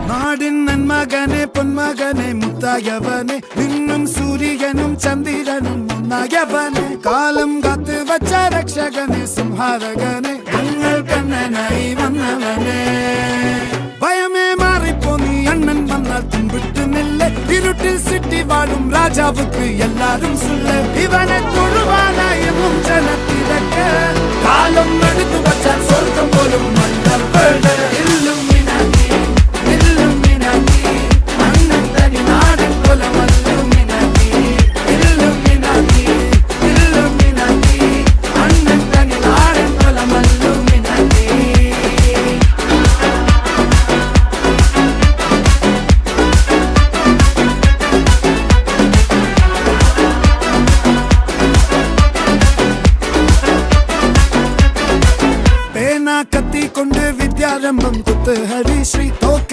നാടിൻ നന്മകനെ പൊന്മകനെ മുത്തായവനെ നിന്നും സൂര്യനും ചന്ദ്രനും ഒന്നായവനെ കാലം കാത്ത് വച്ച രക്ഷകനെ സംഹാരകനെ ഞങ്ങൾ കണ്ണനായി വന്നവനെ ഭയമേ മാറിപ്പോ നീ അണ്ണൻ വന്നാൽ തുമ്പിട്ട് നില്ല ഇരുട്ടിൽ സിറ്റി വാഴും രാജാവുക്ക് എല്ലാരും സുല്ല ഇവനെ തൊഴുവാനായും ജനത്തിരക്ക് കാലം എടുത്തു വച്ചാൽ സ്വർഗം പോലും മണ്ഡൽ കത്തി കൊണ്ട് വിദ്യാരംഭം കുത്ത്